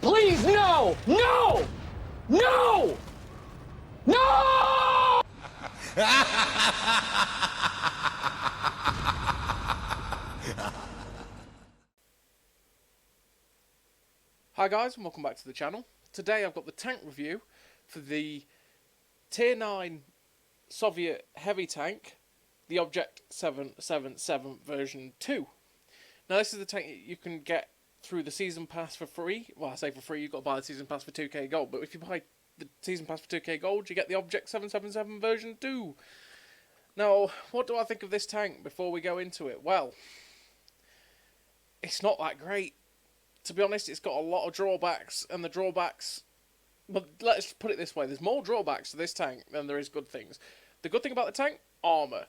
God, please, no! No! No! No! Hi guys, and welcome back to the channel. Today I've got the tank review for the Tier 9 Soviet heavy tank, the Object 777 version 2. Now this is the tank you can get through the season pass for free. Well, I say for free, you've got to buy the season pass for 2k gold, but if you buy the season pass for 2k gold, you get the Object 777 version 2. Now, what do I think of this tank before we go into it? Well, it's not that great. To be honest, it's got a lot of drawbacks, and the drawbacks... But let's put it this way, there's more drawbacks to this tank than there is good things. The good thing about the tank, armour.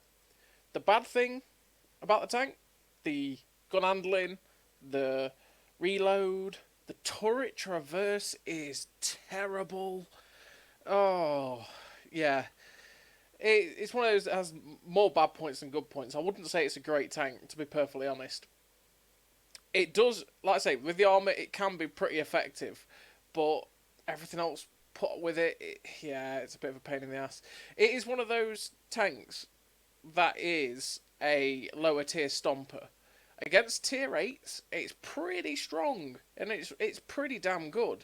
The bad thing about the tank, the gun handling, the reload, the turret traverse is terrible. Oh, yeah. It's one of those that has more bad points than good points. I wouldn't say it's a great tank, to be perfectly honest. It does, like I say, with the armour, it can be pretty effective, but everything else put with it, yeah, it's a bit of a pain in the ass. It is one of those tanks that is a lower tier stomper. Against tier 8s, it's pretty strong, and it's pretty damn good.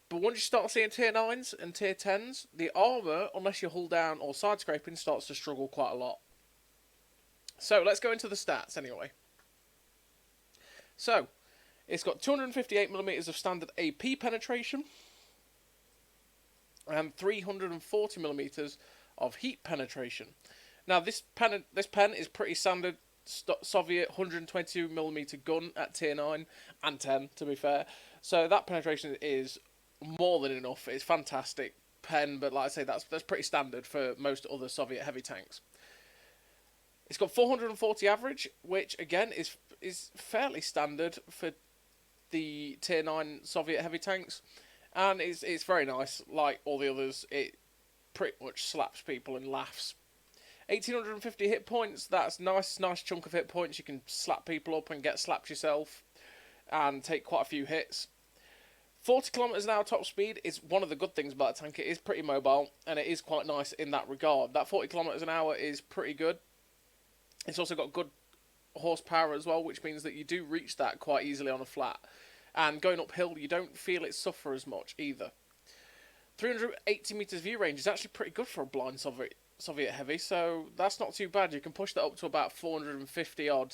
But once you start seeing tier 9s and tier 10s, the armour, unless you're hull down or side scraping, starts to struggle quite a lot. So, let's go into the stats anyway. So, it's got 258mm of standard AP penetration and 340mm of heat penetration. Now, this pen is pretty standard Soviet 122mm gun at tier 9 and 10, to be fair. So that penetration is more than enough. It's fantastic pen, but like I say, that's pretty standard for most other Soviet heavy tanks. It's got 440 average, which again is fairly standard for the tier 9 Soviet heavy tanks, and it's very nice. Like all the others, it pretty much slaps people and laughs. 1850 hit points, that's nice chunk of hit points. You can slap people up and get slapped yourself and take quite a few hits. 40 kilometers an hour top speed is one of the good things about the tank. It is pretty mobile, and it is quite nice in that regard. That 40 kilometers an hour is pretty good. It's also got good horsepower as well, which means that you do reach that quite easily on a flat. And going uphill, you don't feel it suffer as much either. 380 meters view range is actually pretty good for a blind Soviet heavy, so that's not too bad. You can push that up to about 450 odd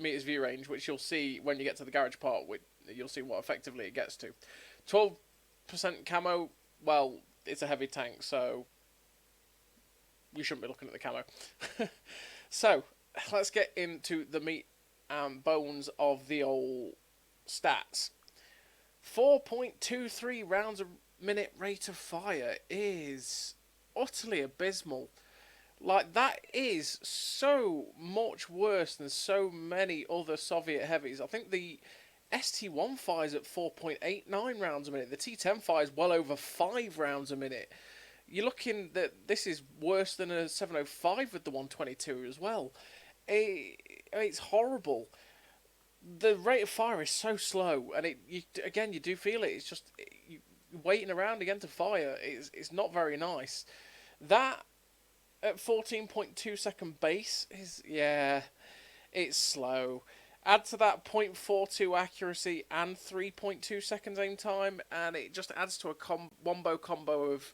meters view range, which you'll see when you get to the garage part. You'll see what effectively it gets to. 12% camo, well, it's a heavy tank, so you shouldn't be looking at the camo. So, let's get into the meat and bones of the old stats. 4.23 rounds a minute rate of fire is utterly abysmal. Like, that is so much worse than so many other Soviet heavies. I think the ST-1 fires at 4.89 rounds a minute. The T-10 fires well over 5 rounds a minute. You're looking that this is worse than a 705 with the 122 as well. It's horrible. The rate of fire is so slow, and you do feel it. It's just you're waiting around again to fire. It's not very nice. That at 14.2 second base is, yeah, it's slow. Add to that 0.42 accuracy and 3.2 seconds aim time, and it just adds to a wombo combo of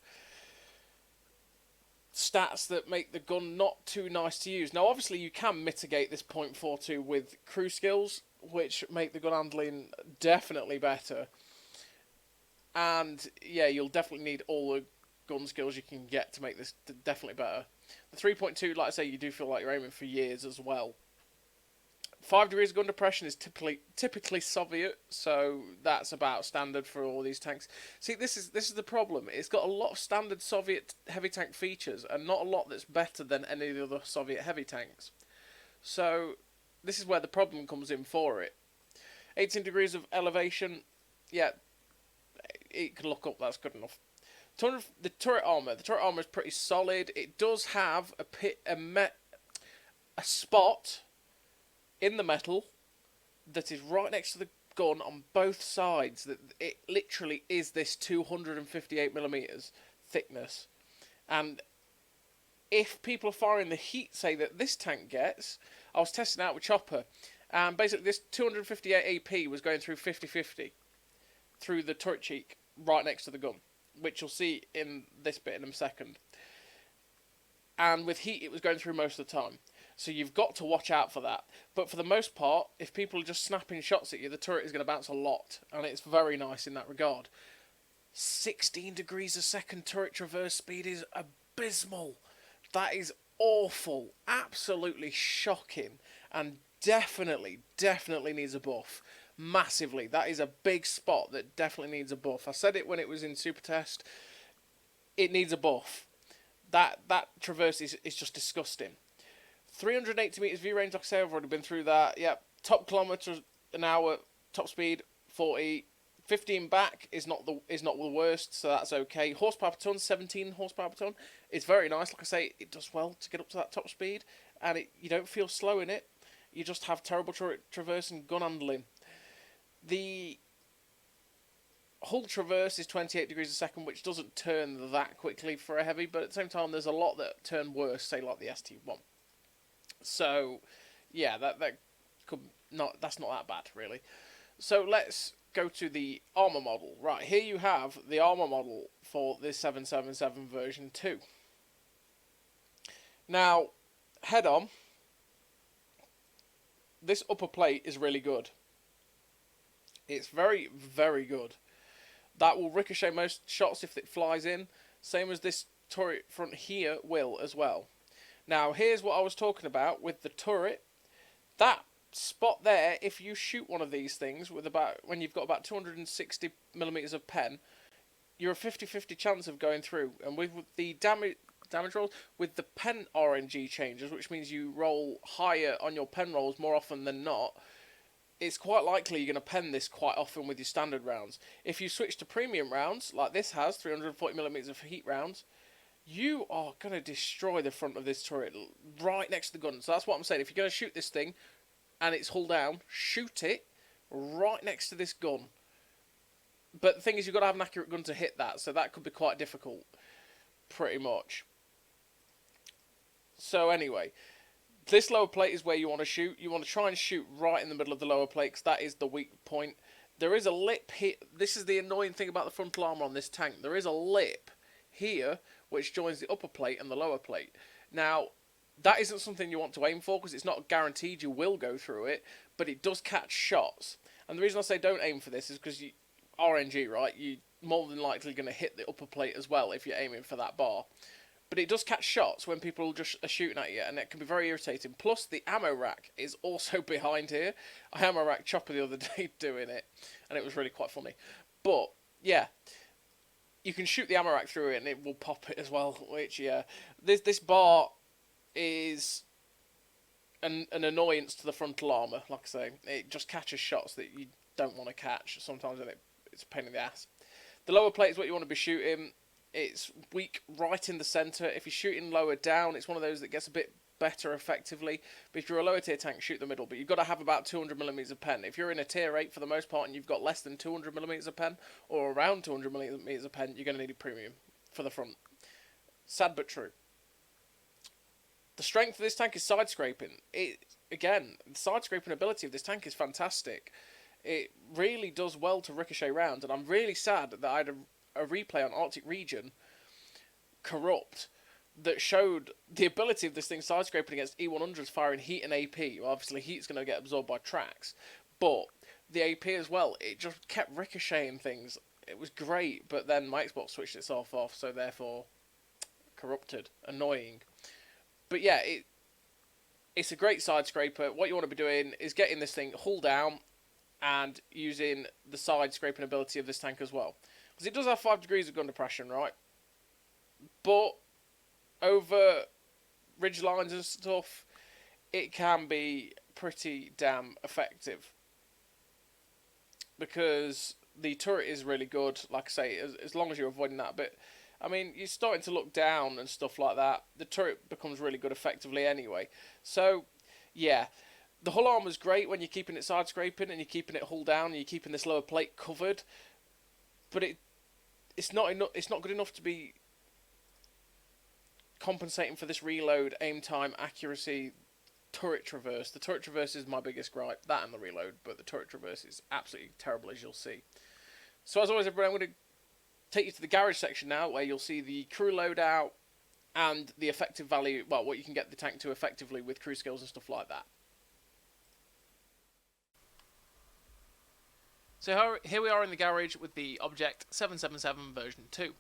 stats that make the gun not too nice to use. Now, obviously, you can mitigate this 0.42 with crew skills, which make the gun handling definitely better. And, yeah, you'll definitely need all the gun skills you can get to make this definitely better. The 3.2, like I say, you do feel like you're aiming for years as well. 5 degrees of gun depression is typically Soviet, so that's about standard for all these tanks. See, this is the problem. It's got a lot of standard Soviet heavy tank features, and not a lot that's better than any of the other Soviet heavy tanks. So this is where the problem comes in for it. 18 degrees of elevation, yeah, it can look up. That's good enough. The turret armor. The turret armor is pretty solid. It does have a spot in the metal that is right next to the gun on both sides that it literally is this 258mm thickness. And if people are firing the heat, say, that this tank gets, I was testing out with Chopper, and basically this 258 AP was going through 50-50 through the turret cheek right next to the gun, which you'll see in this bit in a second. And with heat, it was going through most of the time. So you've got to watch out for that. But for the most part, if people are just snapping shots at you, the turret is going to bounce a lot. And it's very nice in that regard. 16 degrees a second turret traverse speed is abysmal. That is awful. Absolutely shocking. And definitely needs a buff. Massively. That is a big spot that definitely needs a buff. I said it when it was in Super Test. It needs a buff. That traverse is just disgusting. 380 meters view range, like I say, I've already been through that. Yep, top kilometers an hour, top speed 40. 15 back is not the worst, so that's okay. Horsepower per ton, 17 horsepower per ton. It's very nice. Like I say, it does well to get up to that top speed, and you don't feel slow in it. You just have terrible traverse and gun handling. The hull traverse is 28 degrees a second, which doesn't turn that quickly for a heavy, but at the same time, there's a lot that turn worse, say like the ST1. So, yeah, that could not. That's not that bad, really. So let's go to the armor model. Right, here you have the armor model for this 777 version 2. Now, head on, this upper plate is really good. It's very, very good. That will ricochet most shots if it flies in, same as this turret front here will as well. Now, here's what I was talking about with the turret. That spot there, if you shoot one of these things when you've got about 260mm of pen, you're a 50-50 chance of going through. And with the damage rolls, with the pen RNG changes, which means you roll higher on your pen rolls more often than not, it's quite likely you're going to pen this quite often with your standard rounds. If you switch to premium rounds, like this has, 340mm of heat rounds, you are going to destroy the front of this turret right next to the gun. So that's what I'm saying. If you're going to shoot this thing and it's hull down, shoot it right next to this gun. But the thing is, you've got to have an accurate gun to hit that, so that could be quite difficult, pretty much. So anyway, this lower plate is where you want to shoot. You want to try and shoot right in the middle of the lower plate, because that is the weak point. There is a lip here. This is the annoying thing about the frontal armor on this tank. There is a lip here which joins the upper plate and the lower plate. Now, that isn't something you want to aim for, because it's not guaranteed you will go through it, but it does catch shots. And the reason I say don't aim for this is because RNG, right? You're more than likely going to hit the upper plate as well if you're aiming for that bar. But it does catch shots when people just are shooting at you, and it can be very irritating. Plus, the ammo rack is also behind here. I ammo rack Chopper the other day doing it, and it was really quite funny. But, yeah, you can shoot the ammo rack through it, and it will pop it as well, which, yeah. This bar is an annoyance to the frontal armour, like I say. It just catches shots that you don't want to catch sometimes, and it's a pain in the ass. The lower plate is what you want to be shooting. It's weak right in the centre. If you're shooting lower down, it's one of those that gets a bit better effectively. But if you're a lower tier tank, shoot the middle. But you've got to have about 200mm of pen. If you're in a tier 8 for the most part and you've got less than 200mm of pen, or around 200mm of pen, you're going to need a premium for the front. Sad but true. The strength of this tank is side scraping. Again, the side scraping ability of this tank is fantastic. It really does well to ricochet rounds, and I'm really sad that I had a replay on Arctic Region, Corrupt, that showed the ability of this thing side scraping against E100s firing heat and AP. Well, obviously heat's going to get absorbed by tracks, but the AP as well, it just kept ricocheting things. It was great, but then my Xbox switched itself off, so therefore corrupted. Annoying. But yeah, it's a great side scraper. What you want to be doing is getting this thing hull down and using the side scraping ability of this tank as well. Because it does have 5 degrees of gun depression, right? But over ridge lines and stuff, it can be pretty damn effective. Because the turret is really good, like I say, as long as you're avoiding that bit. I mean, you're starting to look down and stuff like that. The turret becomes really good effectively anyway. So, yeah. The hull armour's great when you're keeping it side scraping and you're keeping it hull down and you're keeping this lower plate covered, but it's not enough. It's not good enough to be compensating for this reload, aim time, accuracy, turret traverse. The turret traverse is my biggest gripe, that and the reload, but the turret traverse is absolutely terrible, as you'll see. So as always, everybody, I'm going to take you to the garage section now, where you'll see the crew loadout and the effective value, well, what you can get the tank to effectively with crew skills and stuff like that. So here we are in the garage with the Object 777 version 2.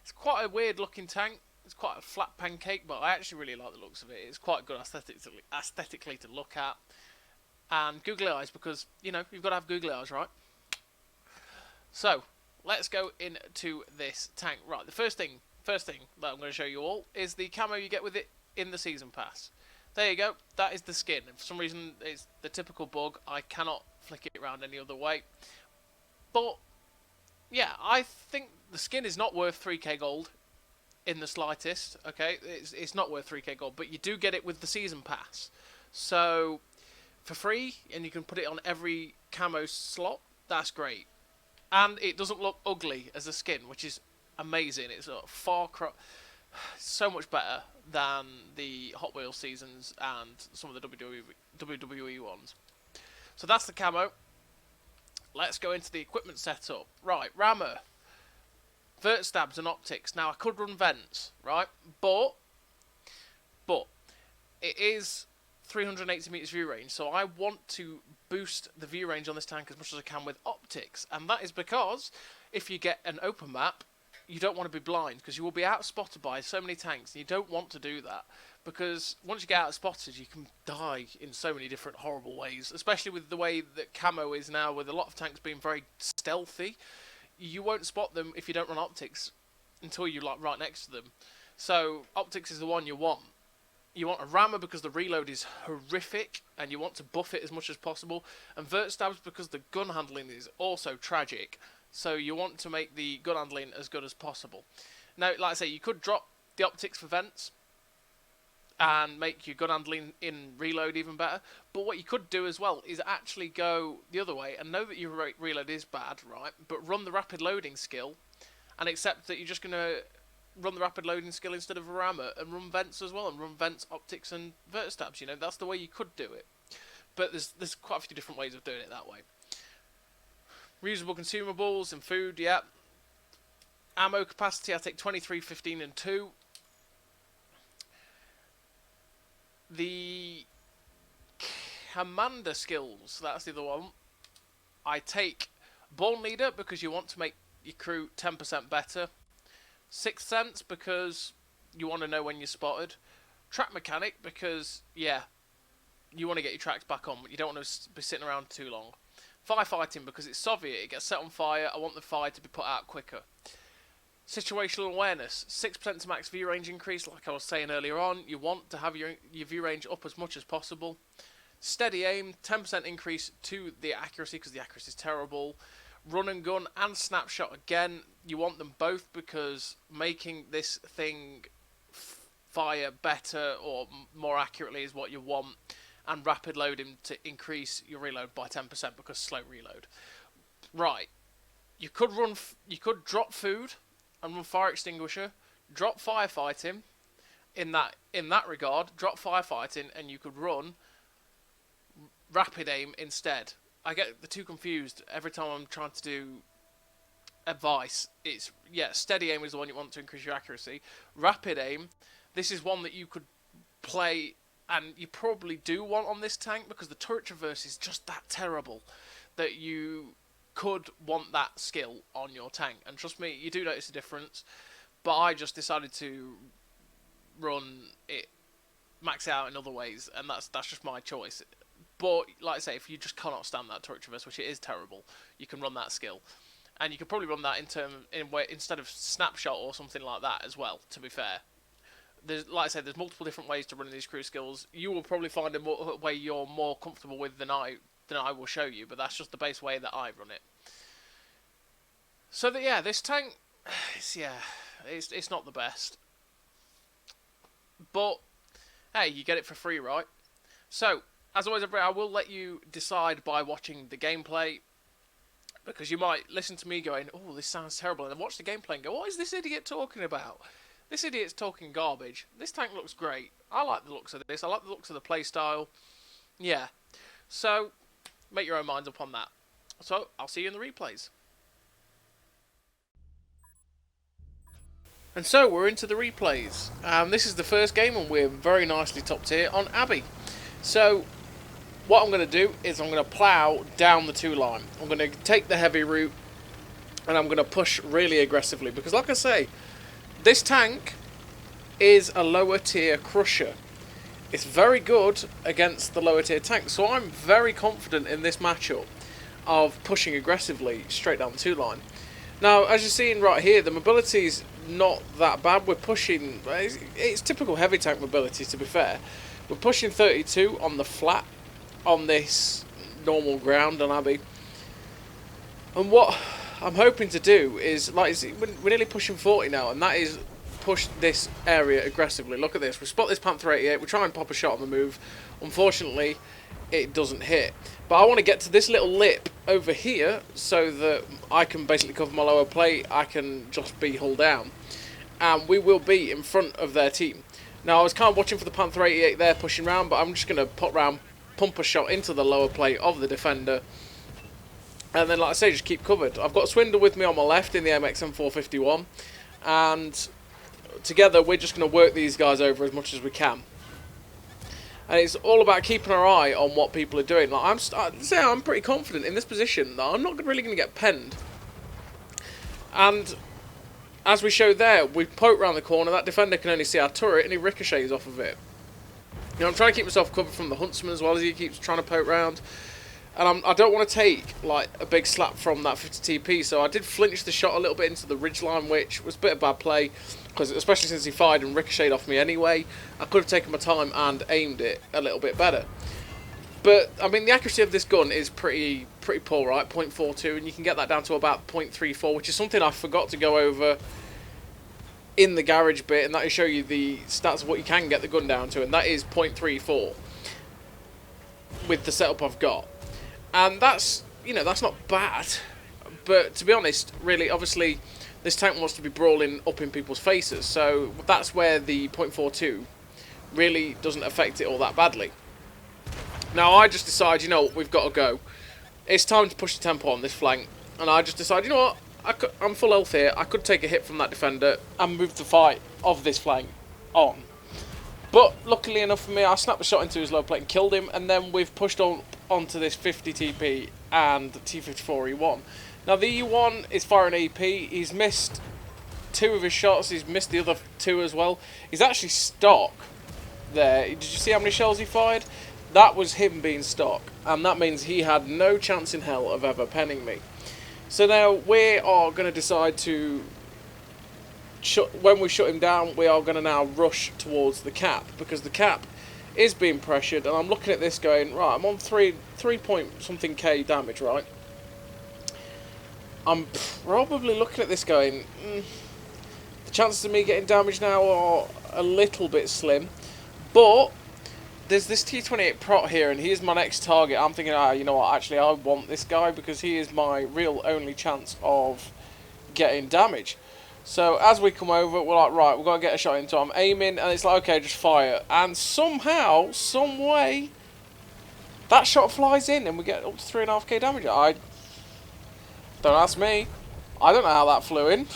It's quite a weird looking tank. It's quite a flat pancake, but I actually really like the looks of it. It's quite good aesthetically to look at. And googly eyes, because, you know, you've got to have googly eyes, right? So, let's go into this tank. Right, the first thing that I'm going to show you all is the camo you get with it in the Season Pass. There you go, that is the skin. And for some reason, it's the typical bug. I cannot flick it around any other way. But, yeah, I think the skin is not worth 3k gold in the slightest, okay? It's not worth 3k gold, but you do get it with the Season Pass. So, for free, and you can put it on every camo slot, that's great. And it doesn't look ugly as a skin, which is amazing. It's a so much better than the Hot Wheels seasons and some of the WWE ones. So that's the camo. Let's go into the equipment setup. Right, rammer, vert stabs and optics. Now I could run vents, right? But it is 380 meters view range, so I want to boost the view range on this tank as much as I can with optics, and that is because if you get an open map, you don't want to be blind, because you will be outspotted by so many tanks, and you don't want to do that, because once you get outspotted, you can die in so many different horrible ways, especially with the way that camo is now, with a lot of tanks being very stealthy. You won't spot them if you don't run optics until you're like right next to them. So optics is the one you want. You want a rammer because the reload is horrific and you want to buff it as much as possible. And vert stabs because the gun handling is also tragic. So you want to make the gun handling as good as possible. Now, like I say, you could drop the optics for vents and make your gun handling in reload even better. But what you could do as well is actually go the other way and know that your reload is bad, right? But run the rapid loading skill and accept that you're just going to run the rapid loading skill instead of a rammer and run vents as well, and run vents, optics and vert stabs. You know, that's the way you could do it. But there's quite a few different ways of doing it that way. Reusable consumables and food, yeah. Ammo capacity, I take 23, 15 and 2. The commander skills, that's the other one. I take Born Leader because you want to make your crew 10% better. Sixth Sense because you want to know when you're spotted. Track Mechanic because, yeah, you want to get your tracks back on, but you don't want to be sitting around too long. Firefighting because it's Soviet, it gets set on fire, I want the fire to be put out quicker. Situational awareness, 6% to max view range increase, like I was saying earlier on. You want to have your view range up as much as possible. Steady aim, 10% increase to the accuracy because the accuracy is terrible. Run and gun and snapshot again, you want them both because making this thing fire better or more accurately is what you want. And rapid loading to increase your reload by 10% because slow reload. Right, you could drop food and run fire extinguisher, drop firefighting. In that regard, drop firefighting, and you could run rapid aim instead. I get the two confused every time I'm trying to do advice. It's, yeah, steady aim is the one you want to increase your accuracy. Rapid aim, this is one that you could play, and you probably do want on this tank because the turret traverse is just that terrible that you could want that skill on your tank. And trust me, you do notice a difference. But I just decided to run it, max it out in other ways, and that's just my choice. But like I say, if you just cannot stand that turret traverse, which it is terrible, you can run that skill, and you could probably run that instead of snapshot or something like that as well. To be fair, like I said, there's multiple different ways to run these crew skills. You will probably find a way you're more comfortable with than I will show you, but that's just the base way that I run it. So that, yeah, this tank, it's not the best, but hey, you get it for free, right? So as always, I will let you decide by watching the gameplay, because you might listen to me going, oh, this sounds terrible, and then watch the gameplay and go, what is this idiot talking about? This idiot's talking garbage. This tank looks great. I like the looks of this. I like the looks of the playstyle. Yeah. So, make your own minds up on that. So, I'll see you in the replays. And so, we're into the replays. This is the first game, and we're very nicely top tier on Abbey. So, what I'm going to do is I'm going to plough down the 2 line. I'm going to take the heavy route, and I'm going to push really aggressively. Because, like I say, this tank is a lower tier crusher. It's very good against the lower tier tank, so I'm very confident in this matchup of pushing aggressively straight down the 2 line. Now, as you're seeing right here, the mobility's not that bad. We're pushing, it's typical heavy tank mobility, to be fair. We're pushing 32 on the flat on this normal ground on Abbey. And what I'm hoping to do is, like, we're nearly pushing 40 now, and that is push this area aggressively. Look at this. We spot this Panther 88. We try and pop a shot on the move. Unfortunately, it doesn't hit. But I want to get to this little lip over here so that I can basically cover my lower plate. I can just be hull down. And we will be in front of their team. Now, I was kind of watching for the Panther 88 there pushing round, but I'm just going to pop round, pump a shot into the lower plate of the defender. And then, like I say, just keep covered. I've got Swindle with me on my left in the MXM 451. And together, we're just going to work these guys over as much as we can. And it's all about keeping our eye on what people are doing. Like I'm pretty confident in this position that I'm not really going to get penned. And as we showed there, we poke around the corner. That defender can only see our turret, and he ricochets off of it. You know, I'm trying to keep myself covered from the huntsman as well as he keeps trying to poke round. And I don't want to take like a big slap from that 50 TP, so I did flinch the shot a little bit into the ridgeline, which was a bit of bad play, because especially since he fired and ricocheted off me anyway, I could have taken my time and aimed it a little bit better. But I mean, the accuracy of this gun is pretty poor, right? 0.42, and you can get that down to about 0.34, which is something I forgot to go over in the garage bit, and that will show you the stats of what you can get the gun down to, and that is 0.34 with the setup I've got. And that's, you know, that's not bad. But to be honest, really, obviously, this tank wants to be brawling up in people's faces. So that's where the 0.42 really doesn't affect it all that badly. Now, I just decided, you know what, we've got to go. It's time to push the tempo on this flank. And I just decided, you know what, I'm full health here. I could take a hit from that defender and move the fight of this flank on. But luckily enough for me, I snapped a shot into his low plate and killed him, and then we've pushed on onto this 50 TP and T54 E1. Now the E1 is firing AP. He's missed 2 of his shots. He's missed the other 2 as well. He's actually stock there. Did you see how many shells he fired? That was him being stock, and that means he had no chance in hell of ever penning me. So now we are going to decide to, when we shut him down, we are going to now rush towards the cap, because the cap is being pressured, and I'm looking at this going, right, I'm on 3 point something K damage, right? I'm probably looking at this going, the chances of me getting damage now are a little bit slim, but there's this T28 Prot here, and he is my next target. I'm thinking, you know what, actually I want this guy, because he is my real only chance of getting damage. So as we come over, we're like, right, we've got to get a shot into him. I'm aiming, and it's like, okay, just fire. And somehow, some way, that shot flies in, and we get up to 3.5k damage. Don't ask me. I don't know how that flew in.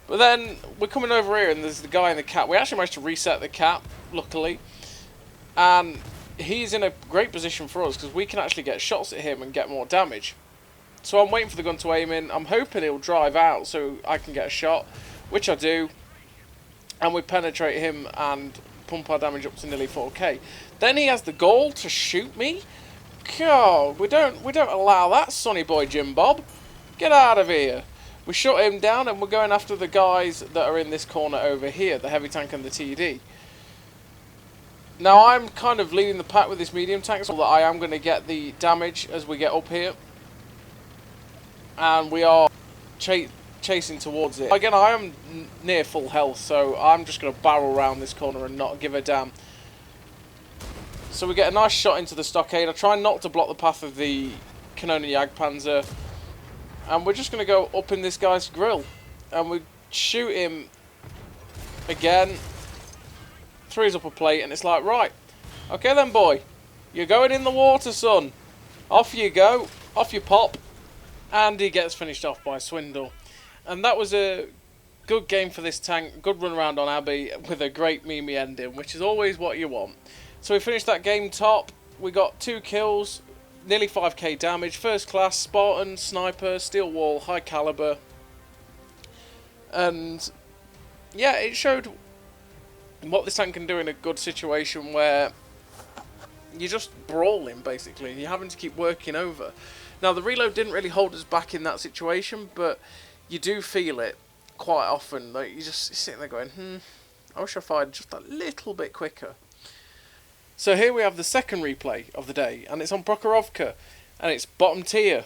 But then we're coming over here, and there's the guy in the cap. We actually managed to reset the cap, luckily. And he's in a great position for us, because we can actually get shots at him and get more damage. So I'm waiting for the gun to aim in. I'm hoping he'll drive out so I can get a shot, which I do. And we penetrate him and pump our damage up to nearly 4k. Then he has the gall to shoot me. God, we don't allow that, sonny boy Jim Bob. Get out of here. We shut him down, and we're going after the guys that are in this corner over here, the heavy tank and the TD. Now I'm kind of leading the pack with this medium tank, so that I am going to get the damage as we get up here. And we are chasing towards it. Again, I am near full health, so I'm just going to barrel around this corner and not give a damn. So we get a nice shot into the stockade. I try not to block the path of the Cannon Jagdpanzer. And we're just going to go up in this guy's grill. And we shoot him again. Through his upper plate. And it's like, right. Okay then, boy. You're going in the water, son. Off you go. Off you pop. And he gets finished off by Swindle. And that was a good game for this tank. Good run around on Abbey with a great meme ending, which is always what you want. So we finished that game top. We got 2 kills, nearly 5k damage. First class, Spartan, Sniper, Steel Wall, High Caliber. And yeah, it showed what this tank can do in a good situation where you're just brawling, basically. You're having to keep working over. Now, the reload didn't really hold us back in that situation, but you do feel it quite often. Like, you're sitting there going, I wish I fired just a little bit quicker. So here we have the second replay of the day, and it's on Prokhorovka, and it's bottom tier.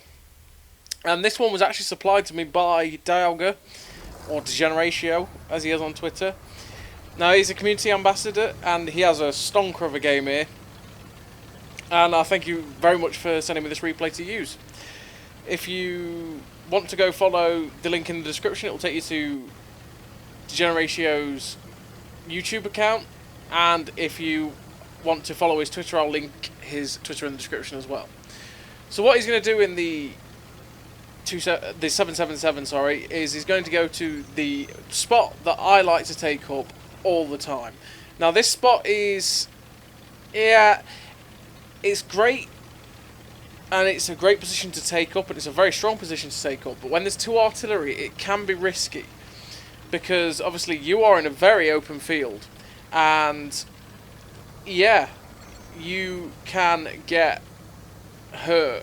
And this one was actually supplied to me by Dialga, or Degeneratio, as he is on Twitter. Now, he's a community ambassador, and he has a stonker of a game here. And I thank you very much for sending me this replay to use. If you want to go follow the link in the description, it will take you to Degeneratio's YouTube account. And if you want to follow his Twitter, I'll link his Twitter in the description as well. So what he's going to do in the 777, sorry, is he's going to go to the spot that I like to take up all the time. Now this spot is, yeah, it's great, and it's a great position to take up, and it's a very strong position to take up, but when there's 2 artillery, it can be risky, because obviously you are in a very open field, and yeah, you can get hurt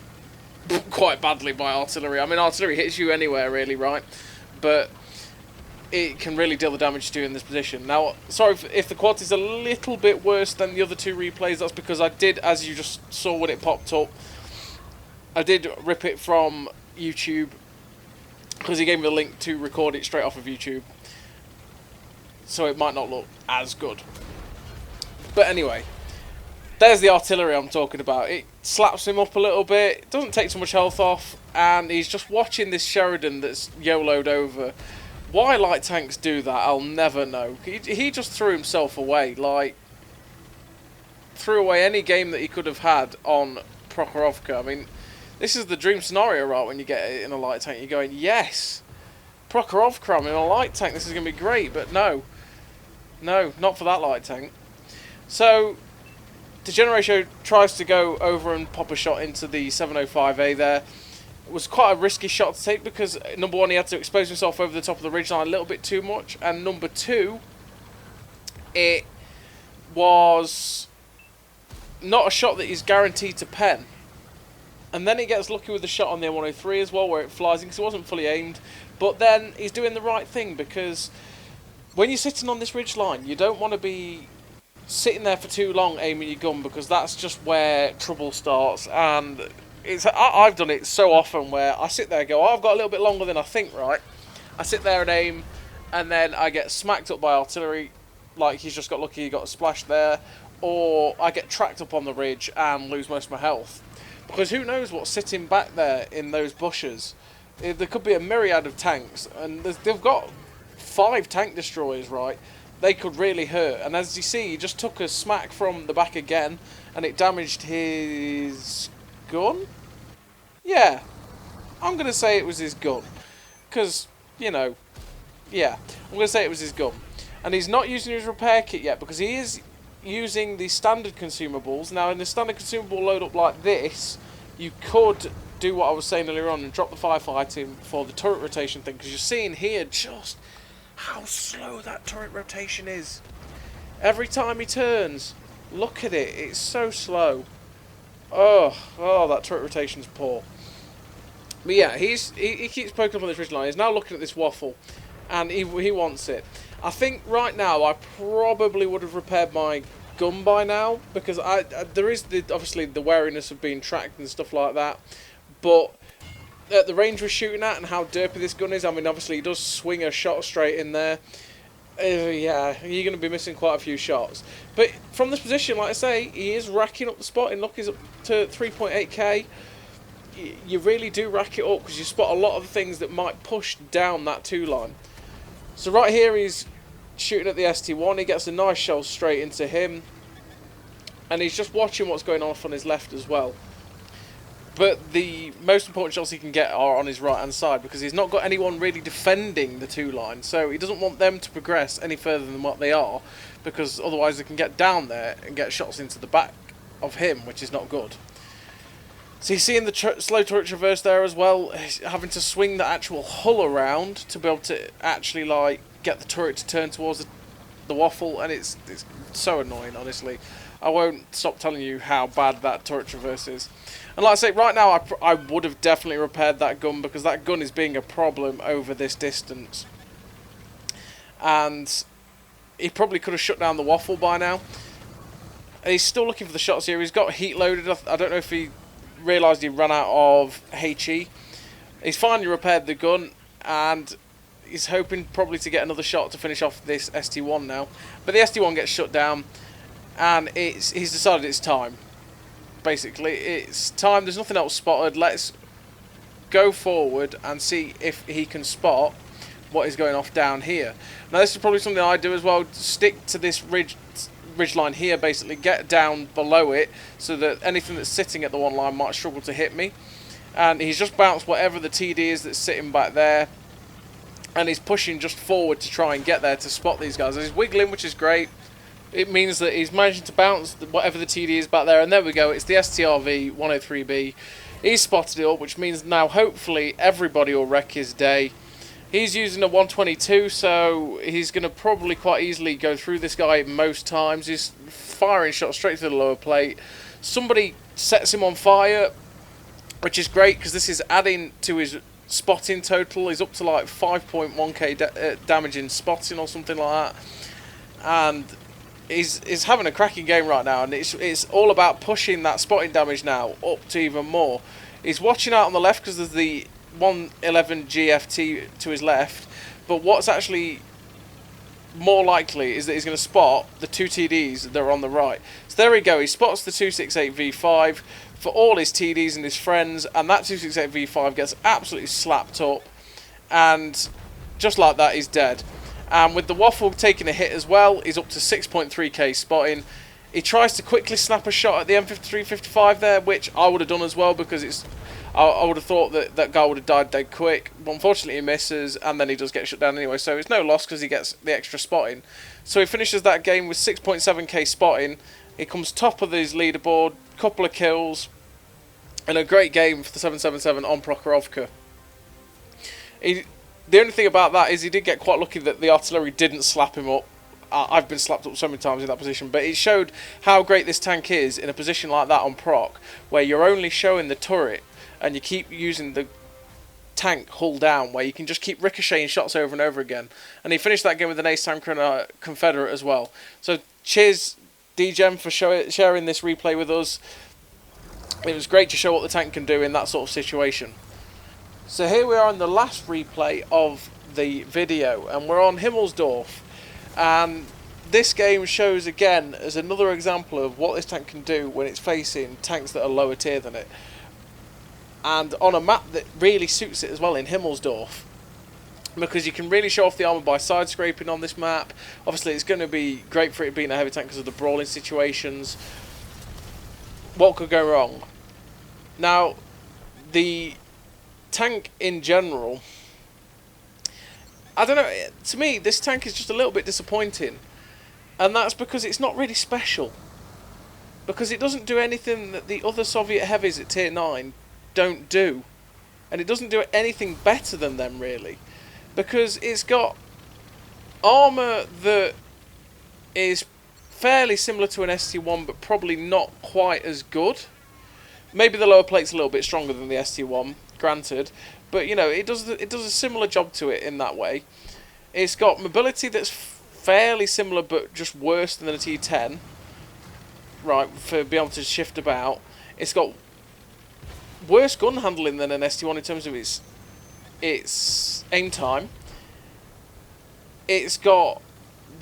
quite badly by artillery. I mean, artillery hits you anywhere really, right? But it can really deal the damage to you in this position. Now, sorry if the quality is a little bit worse than the other 2 replays. That's because I did, as you just saw when it popped up, I did rip it from YouTube, because he gave me the link to record it straight off of YouTube. So it might not look as good. But anyway, there's the artillery I'm talking about. It slaps him up a little bit, it doesn't take too much health off, and he's just watching this Sheridan that's YOLO'd over. Why light tanks do that, I'll never know. He just threw himself away, like, threw away any game that he could have had on Prokhorovka. I mean, this is the dream scenario, right, when you get it in a light tank. You're going, yes, Prokhorovka, I'm in a light tank, this is going to be great, but no. No, not for that light tank. So, Degeneratio tries to go over and pop a shot into the 705A there. It was quite a risky shot to take because, number one, he had to expose himself over the top of the ridgeline a little bit too much, and number two, it was not a shot that he's guaranteed to pen. And then he gets lucky with the shot on the M103 as well, where it flies in because it wasn't fully aimed. But then he's doing the right thing, because when you're sitting on this ridgeline, you don't want to be sitting there for too long aiming your gun, because that's just where trouble starts. And I've done it so often where I sit there and go, oh, I've got a little bit longer than I think, right? I sit there and aim, and then I get smacked up by artillery, like he's just got lucky he got a splash there, or I get tracked up on the ridge and lose most of my health. Because who knows what's sitting back there in those bushes. There could be a myriad of tanks, and they've got 5 tank destroyers, right? They could really hurt. And as you see, he just took a smack from the back again, and it damaged his gun? Yeah, I'm going to say it was his gun. Because, you know, yeah, I'm going to say it was his gun. And he's not using his repair kit yet, because he is using the standard consumables. Now, in the standard consumable load up like this, you could do what I was saying earlier on and drop the firefighting for the turret rotation thing, because you're seeing here just how slow that turret rotation is. Every time he turns, look at it, it's so slow. Oh, that turret rotation's poor. But yeah, he keeps poking up on this ridgeline. He's now looking at this waffle, and he wants it. I think right now I probably would have repaired my gun by now, because there is obviously the wariness of being tracked and stuff like that, but at the range we're shooting at and how derpy this gun is, I mean, obviously he does swing a shot straight in there. Yeah, you're going to be missing quite a few shots. But from this position, like I say, he is racking up the spotting. Look, he's up to 3.8k. You really do rack it up because you spot a lot of things that might push down that 2 line. So right here he's shooting at the ST1. He gets a nice shell straight into him. And he's just watching what's going on his left as well. But the most important shots he can get are on his right hand side because he's not got anyone really defending the 2 line. So he doesn't want them to progress any further than what they are, because otherwise they can get down there and get shots into the back of him, which is not good. So you're seeing the slow turret traverse there as well, having to swing the actual hull around to be able to actually like get the turret to turn towards the waffle, and it's so annoying, honestly. I won't stop telling you how bad that turret traverse is. And like I say, right now I would have definitely repaired that gun, because that gun is being a problem over this distance. And he probably could have shut down the waffle by now. And he's still looking for the shots here. He's got heat loaded. I don't know if he realised he ran out of HE. He's finally repaired the gun, and he's hoping probably to get another shot to finish off this ST1 now. But the ST1 gets shut down, and he's decided it's time. Basically, it's time. There's nothing else spotted. Let's go forward and see if he can spot what is going off down here. Now, this is probably something I do as well. Stick to this ridge line here, basically get down below it so that anything that's sitting at the 1 line might struggle to hit me. And he's just bounced whatever the TD is that's sitting back there, and he's pushing just forward to try and get there to spot these guys. He's wiggling, which is great. It means that he's managing to bounce whatever the TD is back there, and there we go, it's the STRV 103B. He's spotted it up, which means now hopefully everybody will wreck his day. He's using a 122, so he's going to probably quite easily go through this guy most times. He's firing shots straight through the lower plate. Somebody sets him on fire, which is great because this is adding to his spotting total. He's up to like 5.1k damage in spotting or something like that. And he's having a cracking game right now, and it's all about pushing that spotting damage now up to even more. He's watching out on the left because there's the 111 GFT to his left, but what's actually more likely is that he's going to spot the 2 TDs that are on the right. So there we go, he spots the 268 V5 for all his TDs and his friends, and that 268 V5 gets absolutely slapped up, and just like that he's dead. And with the waffle taking a hit as well, he's up to 6.3k spotting. He tries to quickly snap a shot at the M53-55 there, which I would have done as well, because I would have thought that that guy would have died dead quick. But unfortunately he misses, and then he does get shut down anyway, so it's no loss because he gets the extra spotting. So he finishes that game with 6.7k spotting. He comes top of his leaderboard, couple of kills, and a great game for the 777 on Prokhorovka. The only thing about that is he did get quite lucky that the artillery didn't slap him up. I've been slapped up so many times in that position, but it showed how great this tank is in a position like that on Proc, where you're only showing the turret and you keep using the tank hull down, where you can just keep ricocheting shots over and over again. And he finished that game with an ace tank and a Confederate as well. So cheers DGEM for sharing this replay with us. It was great to show what the tank can do in that sort of situation. So here we are in the last replay of the video, and we're on Himmelsdorf. And this game shows again as another example of what this tank can do when it's facing tanks that are lower tier than it. And on a map that really suits it as well in Himmelsdorf, because you can really show off the armour by side scraping on this map. Obviously it's going to be great for it being a heavy tank because of the brawling situations. What could go wrong? Now, the tank in general, I don't know, to me this tank is just a little bit disappointing, and that's because it's not really special, because it doesn't do anything that the other Soviet heavies at tier 9 don't do, and it doesn't do anything better than them really, because it's got armour that is fairly similar to an ST1 but probably not quite as good. Maybe the lower plate's a little bit stronger than the ST1, granted, but you know, it does a similar job to it in that way. It's got mobility that's fairly similar but just worse than a T10, right, for being able to shift about. It's got worse gun handling than an ST1 in terms of its aim time. It's got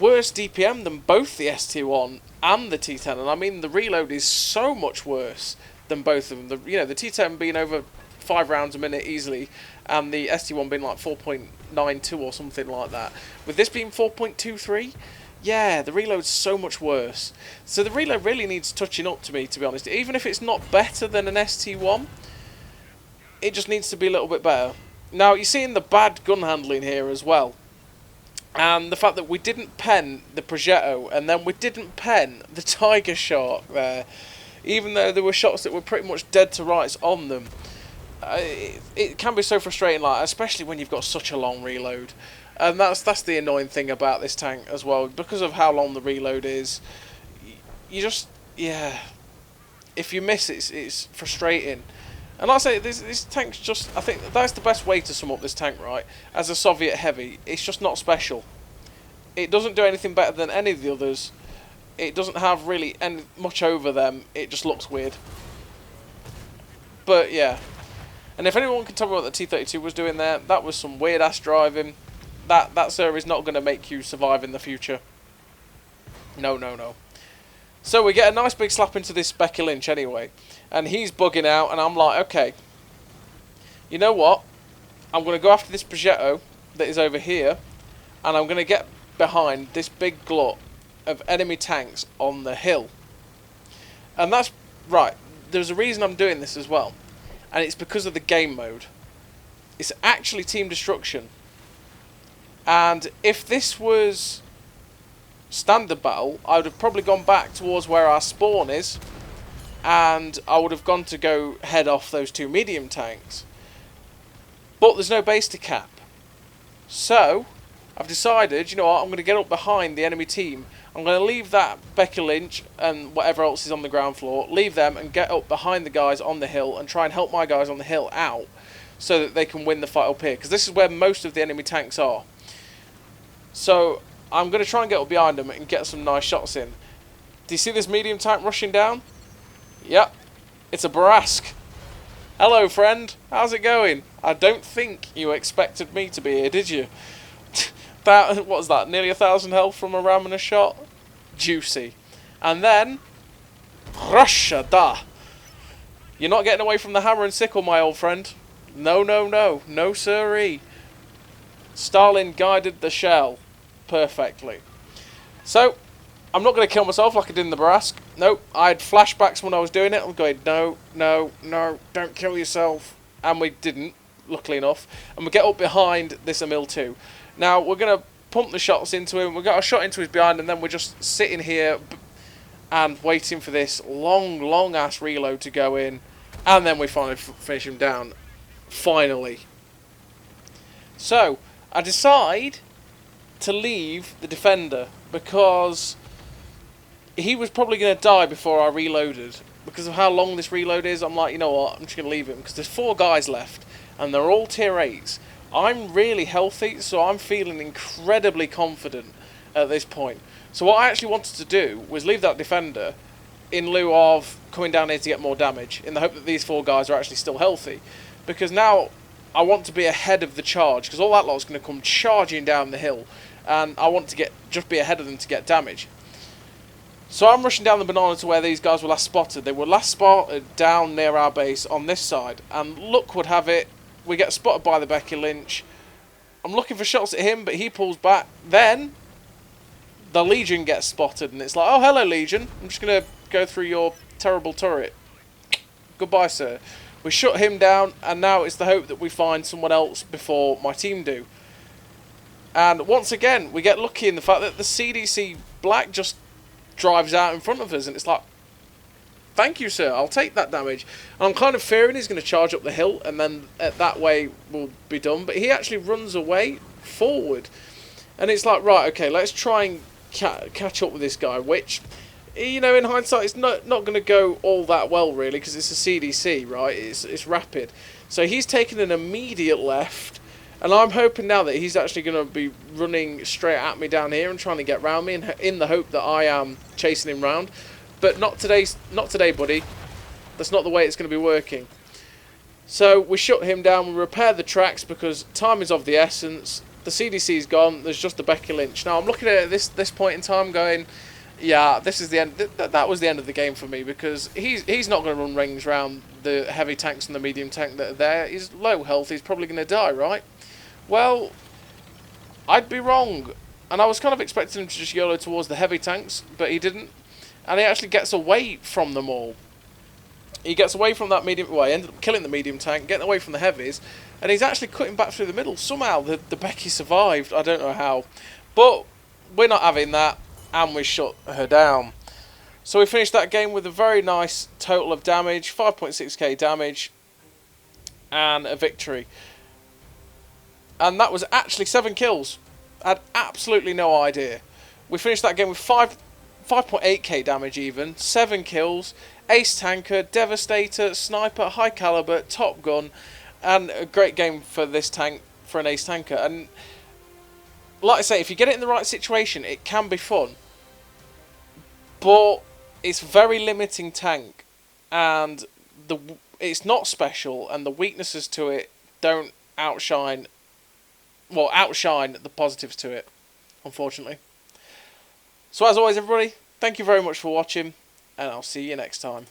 worse DPM than both the ST1 and the T10, and I mean the reload is so much worse than both of them. The T10 being over 5 rounds a minute easily, and the ST1 being like 4.92 or something like that. With this being 4.23, yeah, the reload's so much worse. So the reload really needs touching up to me, to be honest. Even if it's not better than an ST1, it just needs to be a little bit better. Now, you're seeing the bad gun handling here as well. And the fact that we didn't pen the Progetto, and then we didn't pen the Tiger Shark there, even though there were shots that were pretty much dead to rights on them. It can be so frustrating, like, especially when you've got such a long reload. And that's the annoying thing about this tank as well. Because of how long the reload is, you just, yeah, if you miss it, it's frustrating. And like I say, this tank's just, I think that's the best way to sum up this tank, right? As a Soviet heavy, it's just not special. It doesn't do anything better than any of the others. It doesn't have really much over them. It just looks weird. But yeah. And if anyone can tell me what the T-32 was doing there, that was some weird ass driving. That sir is not going to make you survive in the future. No, no, no. So we get a nice big slap into this Becky Lynch anyway. And he's bugging out, and I'm like, okay, you know what? I'm going to go after this Progetto that is over here, and I'm going to get behind this big glut of enemy tanks on the hill. And that's right. There's a reason I'm doing this as well, and it's because of the game mode. It's actually team destruction. And if this was standard battle, I would have probably gone back towards where our spawn is, and I would have gone to go head off those 2 medium tanks. But there's no base to cap. So I've decided, you know what, I'm going to get up behind the enemy team. I'm going to leave that Becky Lynch and whatever else is on the ground floor, leave them and get up behind the guys on the hill and try and help my guys on the hill out so that they can win the fight up here. Because this is where most of the enemy tanks are. So I'm going to try and get up behind them and get some nice shots in. Do you see this medium tank rushing down? Yep, it's a Barask. Hello, friend. How's it going? I don't think you expected me to be here, did you? What was that? Nearly 1,000 health from a ram and a shot? Juicy. And then, Russia da. You're not getting away from the hammer and sickle, my old friend. No, no, no. No, sirree. Stalin guided the shell perfectly. So, I'm not going to kill myself like I did in the Barask. Nope, I had flashbacks when I was doing it. I'm going, no, no, no, don't kill yourself. And we didn't, luckily enough. And we get up behind this Emil 2. Now, we're going to pump the shots into him. We've got a shot into his behind, and then we're just sitting here and waiting for this long, long-ass reload to go in. And then we finally finish him down. Finally. So, I decide to leave the defender because he was probably going to die before I reloaded. Because of how long this reload is, I'm like, you know what, I'm just going to leave him. Because there's 4 guys left, and they're all tier 8s. I'm really healthy, so I'm feeling incredibly confident at this point. So what I actually wanted to do was leave that defender in lieu of coming down here to get more damage, in the hope that these 4 guys are actually still healthy. Because now I want to be ahead of the charge, because all that lot's going to come charging down the hill, and I want to just be ahead of them to get damage. So I'm rushing down the banana to where these guys were last spotted. They were last spotted down near our base on this side, and luck would have it, we get spotted by the Becky Lynch. I'm looking for shots at him, but he pulls back. Then the Legion gets spotted, and it's like, oh, hello, Legion. I'm just going to go through your terrible turret. Goodbye, sir. We shut him down, and now it's the hope that we find someone else before my team do. And once again, we get lucky in the fact that the CDC Black just drives out in front of us, and it's like, thank you, sir, I'll take that damage. And I'm kind of fearing he's going to charge up the hill, and then that way we'll be done. But he actually runs away forward, and it's like, right, okay, let's try and catch up with this guy, which, you know, in hindsight, it's not going to go all that well, really, because it's a CDC, right? It's rapid. So he's taken an immediate left, and I'm hoping now that he's actually going to be running straight at me down here and trying to get round me, in the hope that I am chasing him round. But not today, buddy. That's not the way it's going to be working. So we shut him down, we repair the tracks because time is of the essence. The CDC's gone. There's just the Becky Lynch. Now I'm looking at it at this point in time, going, yeah, this is the end. That was the end of the game for me, because he's not going to run rings around the heavy tanks and the medium tank that are there. He's low health. He's probably going to die, right? Well, I'd be wrong, and I was kind of expecting him to just YOLO towards the heavy tanks, but he didn't, and he actually gets away from them all. He gets away from that medium. Well, he ended up killing the medium tank, getting away from the heavies, and he's actually cutting back through the middle. Somehow the Becky survived. I don't know how, but we're not having that, and we shut her down. So we finished that game with a very nice total of damage, 5.6k damage, and a victory. And that was actually 7 kills. I had absolutely no idea. We finished that game with 5.8k damage even, 7 kills, ace tanker, devastator, sniper, high caliber, top gun, and a great game for this tank, for an ace tanker. And like I say, if you get it in the right situation, it can be fun. But it's a very limiting tank, and it's not special, and the weaknesses to it don't outshine the positives to it, unfortunately. So as always, everybody, thank you very much for watching, and I'll see you next time.